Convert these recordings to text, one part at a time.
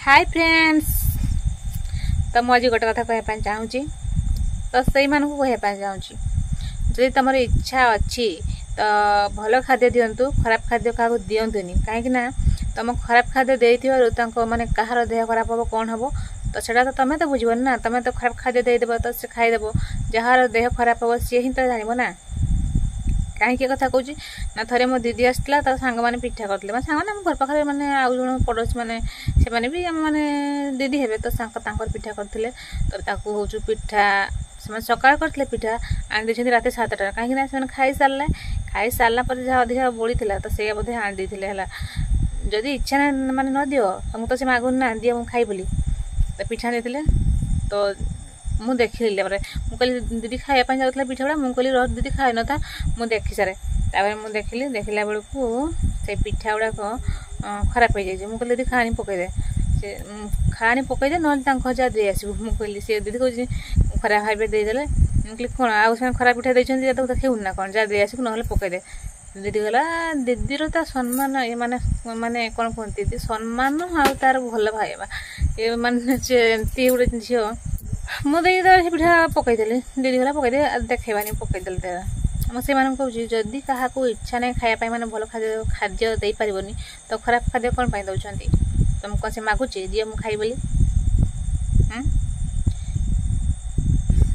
Hi friends. तो मुझे गोटे कथा कहवाई चाहूँगी तो से कहवाई चाहूँगी जदि तुम इच्छा अच्छी तो भल खाद्य दिंतु खराब खाद्य क्या दिंतुनि कहीं तुम खराब खाद्य देती माने कहार देह खराब हम कौन हम तो सेटा तो तुम्हें तो बुझबन ना तुम्हें तो खराब खाद्य देदेव तो से खाईदेव जार देह खराब हम सी ही तो जान ना कहीं कथा कौच ना थे मो दीदी आसला तो सांग मैंने पिठा करते मैं सांग घर पाखे मैंने आउ जन पड़ोसी मैंने से भी मैंने दीदी हे तो पिठा करते तो हूँ पिठा से सकाल करते पिठा आनी दे रात 7टा कहीं खाई सारा पर जहाँ अधिका बोली तो से बोधे आनी है जदि इच्छा ना माने न दियो तुमको तो से मागुन ना दिए मुझे खाई बोली तो पिठा देते तो मुझे देखिली मुझे दीदी खायापी जाऊला पिठा गुड़ा मुझे कहली रह दीदी खाई न था मुझे देखी सारे तापर मुझे देखिली देखला बेलू से पिठा गुड़ाक खराब हो जाए मुझे दीदी खानी पकईदे से खानी पकईदे ना जहाँ दे आसबू मुझे कहली सी दीदी कह खराब खाइबे देदेले मुझे कौन आउ खराब पिठा देते तो देखू ना कौन जहाँ दे आसबू ना पकईदे दीदी गला दीदीर तो सम्मान ये माने कौन कहते सम्मान आउ तार भल भाईबा ये माने एमती गोटे झी मुझे पिठा पकईदेली दीदी गला पकईदे देखेबानी पकईदे मुझे कहूँ जदि क्या इच्छा नहीं खायापी मैंने भल खाद्य दे पारनी तो खराब खाद्य कौन पाई दौरान तुमको से मागुचे दिए मुझे खाई बोली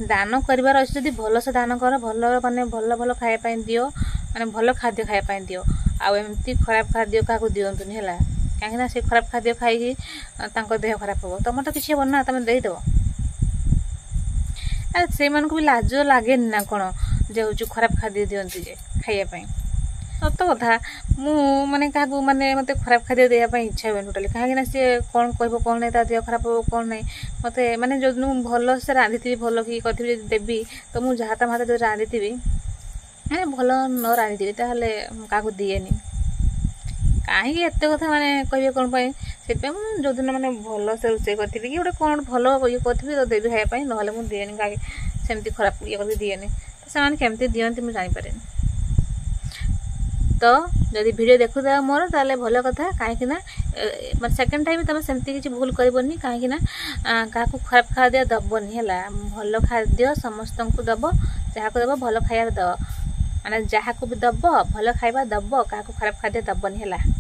दान कर जदि भलसे दान कर भल माने भल भल खायापी दियो माने भल खाद्य खायापी दियो आमती खराब खाद्य क्या दिंतुनि है कहीं से खराब खाद्य खाई देह खराब हम तुम तो किसी हे ना तुम देदेव से भी लाज लगे ना कौन जे हूँ खराब खाद्य दिंती जे खायापी सत कथा मु माने क्या माने मत खराब खाद्य देवाई इच्छा हुए टोटाली कहीं सी कौन कह कौन नहीं देह खराब हो कौन नहीं मत माने जो भल से रांधि भल कि करी देवी तो मुझे जहाँ तहाँ जो रांधि मैंने भल न रांधि क्या दिएनि कहीं एत कथा माने कहे कौन से जो दिन मैंने भल से रोसे करी कि गोटे कौन भल ये करी तो देवी खायापी ना मुझे दिएनि कहीं सेमती खराब ये कर दिएनि से केमती दिखती मुझे जानीपे तो जदि वीडियो देखु मोर ताले भल कथा कहीं सेकेंड टाइम तुम सेमती किसी भूल करबनी कहीं क्या खराब खाद्य दबनी है भल खाद्य समस्त को दब जहाँ को दब भल खाया दब माने जहाँ को भी दब भल खाଇବା दब क्या खराब खाद्य दबनी है।